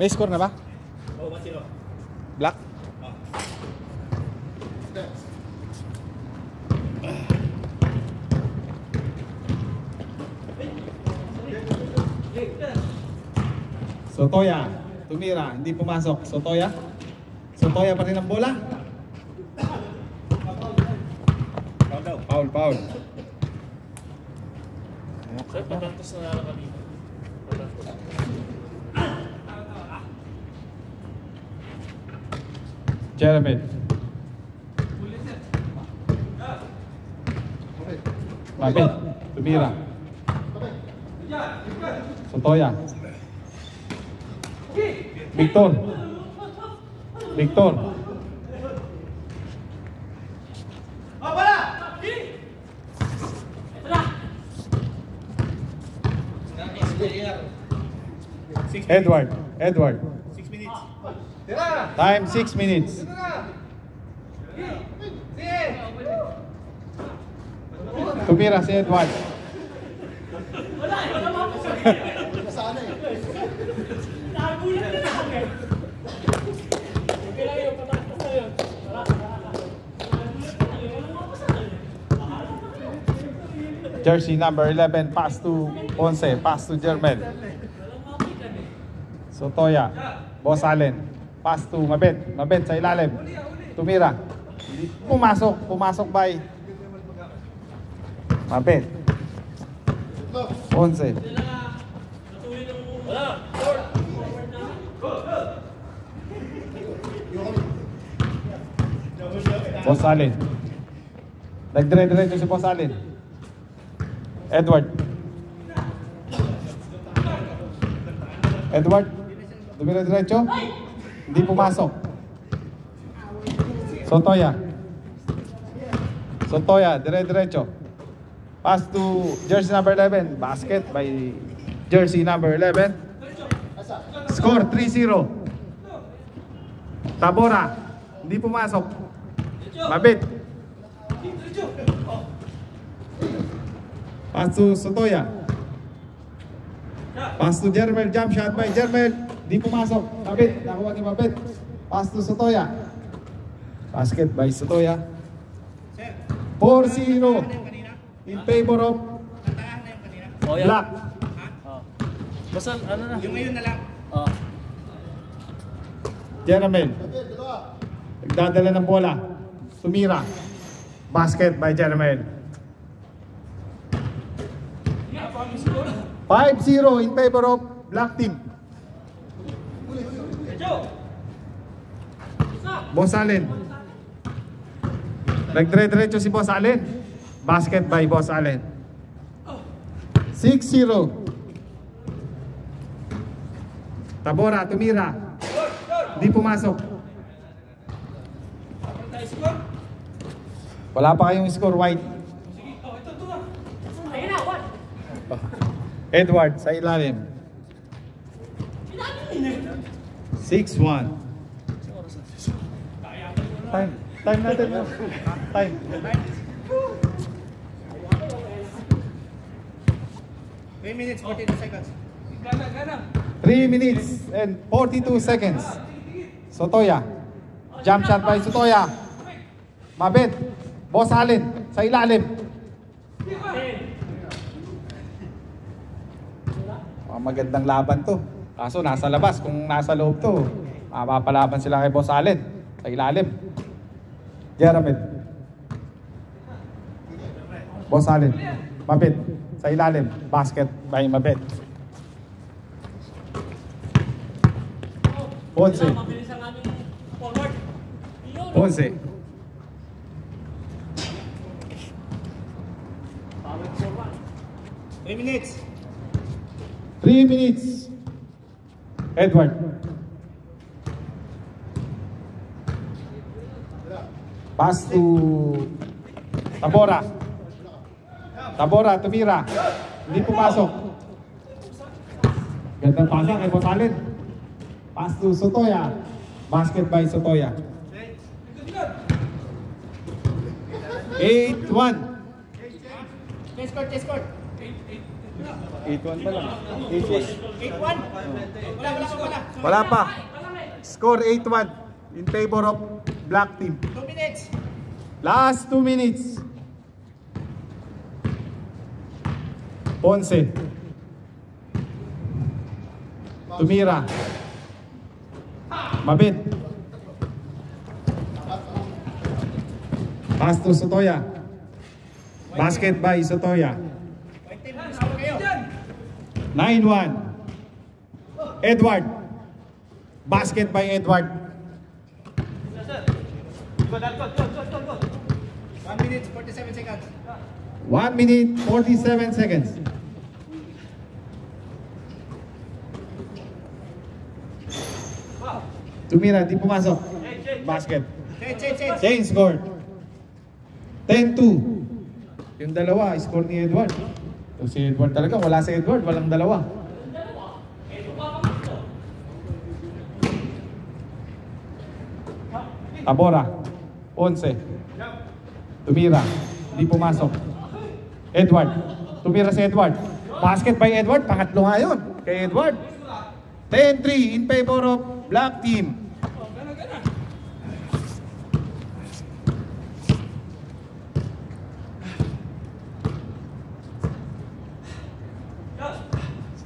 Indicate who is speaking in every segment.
Speaker 1: May score na ba?
Speaker 2: Oo, 1-0.
Speaker 1: Black? Sotoya, tumira, hindi pumasok. Sotoya? Sotoya pa rin ang bola?
Speaker 2: Foul daw.
Speaker 1: Foul, foul.
Speaker 3: Sir, patantos na lang kanina. Patantos.
Speaker 1: Jeremy. Mabit, tumira. Sotoya. Victor. Victor. Edward. Edward.
Speaker 2: 6 minutes.
Speaker 1: Time 6 minutes. Tumira si Edward. Jersey number 11, pass to Ponce, pass to Jermel. Sotoya, Boss Allen, pass to Mabet, Mabet sa ilalim. Tumira. Pumasok by Mabet. Ponce. Boss Allen. Nagdire-diretso si Boss Allen. Edward. Edward. Dumire-diretso. Hindi pumasok. Sotoya. Sotoya, dire-diretso. Pass to jersey number 11. Basket by jersey number 11. Score 3-0. Tabora. Hindi pumasok. Mabit. Pass to Sotoya. Pass to Jermel. Jump shot by Jermel. Hindi pumasok. Mabit. Nakuha ni Mabit. Pass to Sotoya. Basket by Sotoya. 4-0 in favor of Black.
Speaker 3: Basta ano na?
Speaker 2: Yung ngayon na lang.
Speaker 1: Jermel. Nagdadala ng bola. Tumira. Basket by Jermel. 5-0 in favor of Black team. Boss Allen. Nagdire-diretso si Boss Allen. Basket by Boss Allen. 6-0. Tabora, tumira. Hindi pumasok. Wala pa kayong score, White. Edward, sa ilalim. 6-1. Time natin. Time.
Speaker 2: 3 minutes, 42 seconds.
Speaker 1: 3 minutes and 42 seconds. Sotoya. Jump shot by Sotoya. Mabit. Boss Allen sa ilalim. Magandang laban to. Kaso nasa labas. Kung nasa loob to, mapapalaban sila kay Boss Allen sa ilalim. Jeremy. Boss Allen. Mabit sa ilalim. Basket by Mabit. Ponce. Ponce.
Speaker 2: Three minutes.
Speaker 1: 3 minutes. Edward. Pass to Tabora. Tabora, tumira. Hindi pumasok. Gandang pasa kay Boss Allen. Pass to Sotoya. Basket by Sotoya. 8-1.
Speaker 2: Chase court.
Speaker 1: 8-1 pa lang. 8-1.
Speaker 2: 8-1. Wala.
Speaker 1: Wala pa. Score 8-1 in favor of black team.
Speaker 2: 2 minutes.
Speaker 1: Last 2 minutes. Ponce. Tumira. Mabit. Pass to Sotoya. Basket by Sotoya.
Speaker 2: 20 minutes po kayo.
Speaker 1: 9-1. Edward. Basket by Edward.
Speaker 2: 1 minute, 47 seconds.
Speaker 1: 1 minute, 47 seconds. Tumira, di pumasok. Basket.
Speaker 2: Change.
Speaker 1: Change score. 10-2. Yung dalawa, score ni Edward. So, si Edward talaga, wala si Edward, walang dalawa. Tabora. Ponce. Tumira. Di pumasok. Edward. Tumira si Edward. Basket by Edward. Pangatlo nga yun. Kay Edward. 10-3 in favor of black team.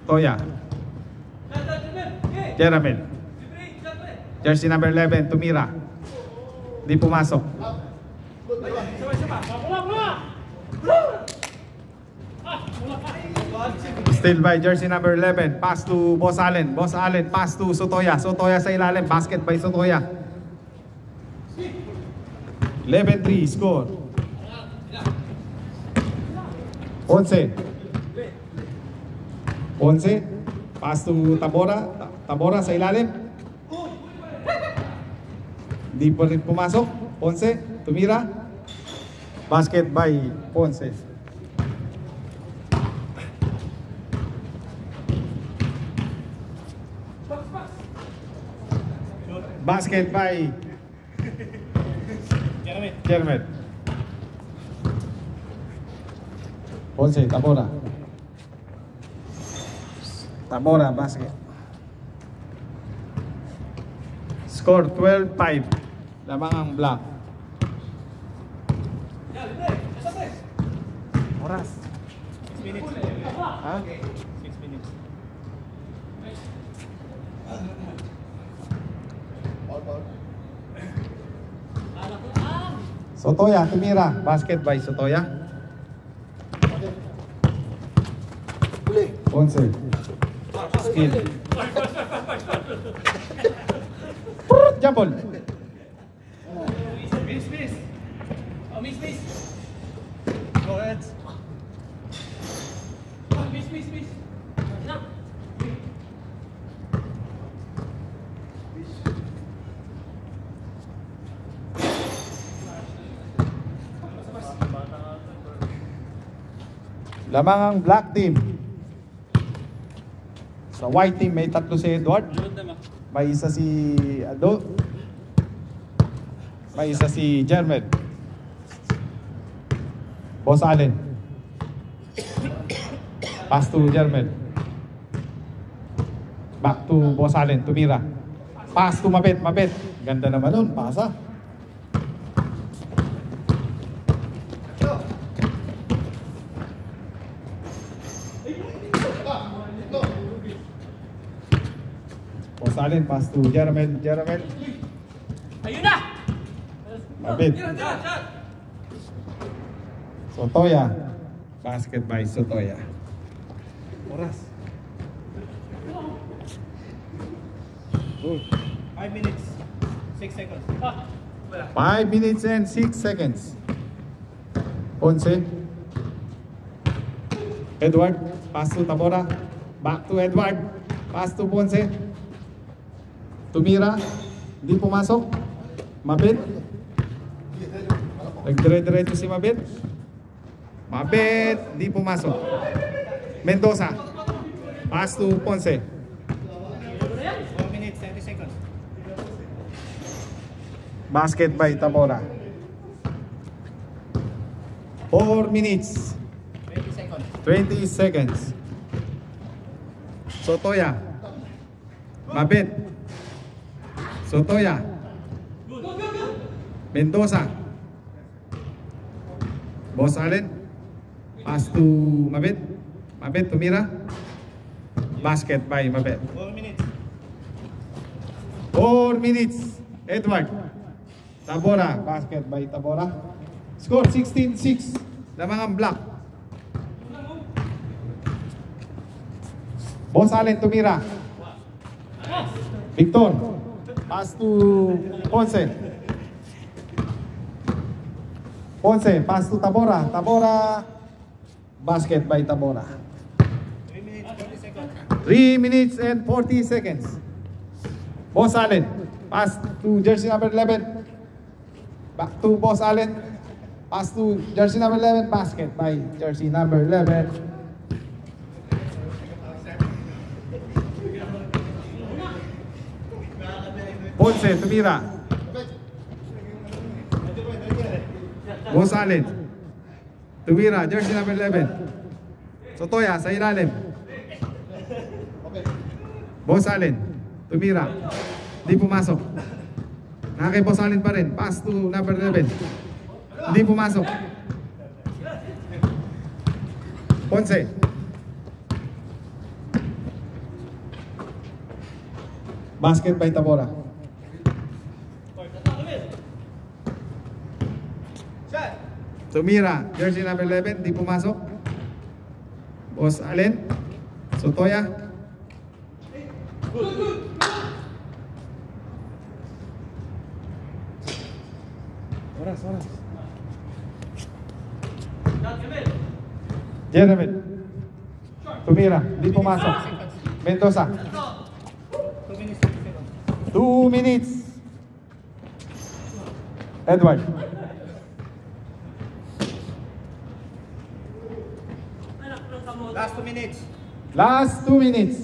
Speaker 1: Toya. Jeramel. Jersey number 11, Tumira. Di pumasok. Still by jersey number 11. Pass to Boss Allen. Boss Allen, pass to Sotoya. Sotoya sa ilalim. Basket by Sotoya. 11-3 score. Ponce. Ponce. Pass to Tabora. Tabora sa ilalim. Di pa rin pumasok. Ponce. Tumira. Basket by Ponce. Basket by Jermet. Ponce, Tabora. Tabora, basket. Score 12-5. Lamang ang black. Oras.
Speaker 2: 6 minutes.
Speaker 1: Ha?
Speaker 2: 6 minutes.
Speaker 1: Sotoya, Tumira. Basket by Sotoya. Ponce. Skill. Jump ball.
Speaker 2: Miss. Oh, miss. Go ahead. Miss.
Speaker 1: Lamang ang black team. Sa white team may tatlo si Edward. May isa si Ado. May isa si Jermet. Boss Allen. Pass to Jermet. Back to Boss Allen. Tumira. Pass to Mabet. Ganda naman nun. Pasa. Boss Allen. Pass to Jermet.
Speaker 3: Ayun na!
Speaker 1: Mabit. Sotoya. Basket by Sotoya. Oras.
Speaker 2: 5 minutes. 6 seconds.
Speaker 1: 5 minutes and 6 seconds. Ponce. Edward. Pass to Tabora. Back to Edward. Pass to Ponce. Tumira. Di pumasok. Mabit. Nagdire-diretso si Mabit. Di pumasok. Mendoza. Pass to Ponce.
Speaker 2: 4 minutes, 30 seconds.
Speaker 1: Basket by Tabora. 4 minutes.
Speaker 2: 20 seconds.
Speaker 1: 20 seconds. Sotoya. Mabit. Sotoya. Mendoza. Boss Allen. Pass to Mabit. Mabit tumira. Basket by Mabit.
Speaker 2: 4 minutes.
Speaker 1: 4 minutes. Edward. Tabora. Basket by Tabora. Score 16-6. Lamangang block. Boss Allen tumira. Victor. Pass to Ponce. Ponce. Pass to Tabora. Tabora. Basket by Tabora.
Speaker 2: 3 minutes, 40 seconds.
Speaker 1: 3 minutes and 40 seconds. Boss Allen. Pass to jersey number 11. Back to Boss Allen. Pass to jersey number 11. Basket by jersey number 11. Ponce tumira. Boss Allen. Tumira, jersey number 11. Sotoya sa ilalim. Boss Allen. Tumira. Hindi pumasok. Nakakay Boss Allen pa rin. Pass to number 11. Hindi pumasok. Ponce. Basket by Tabora. Tumira, jersey number 11, di pumasok. Boss Allen, Sotoya. Oras. Jeremy. Tumira, di pumasok. Mendoza.
Speaker 2: 2 minutes, 30 seconds.
Speaker 1: 2 minutes. Edward.
Speaker 2: Last 2 minutes.
Speaker 1: Last 2 minutes.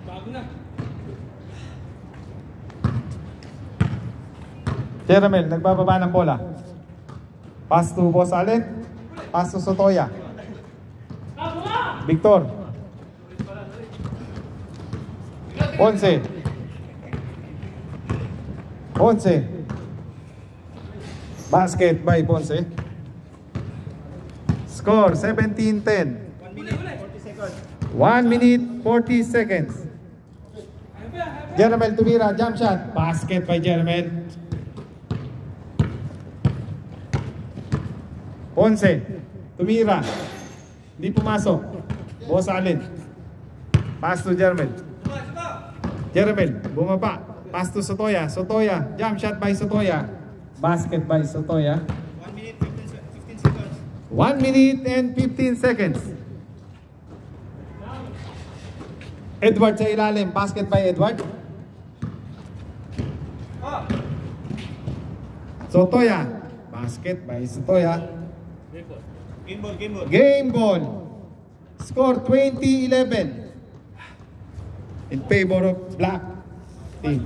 Speaker 2: Bago na.
Speaker 1: Jeremel, nagbababa ng bola. Pass to Boss Allen. Pass to Sotoya. Victor. Ponce. Ponce. Basket by Ponce. Score 17-10.
Speaker 2: 1 minute, 40 seconds.
Speaker 1: 1 minute 40 seconds. Jeremel tumira, jump shot. Basket by Jeremel. Ponce tumira. Hindi pumasok. Boss Allen. Pass to Jeremel. Jeremel bumaba. Pass to Sotoya. Sotoya, jump shot by Sotoya. Basket by Sotoya.
Speaker 2: 1 minute, 15 seconds.
Speaker 1: 1 minute and 15 seconds. Edward sa ilalim. Basket by Edward. Sotoya. Basket by Sotoya.
Speaker 2: Game ball, game ball.
Speaker 1: Game ball. Score 20-11. In favor of black team.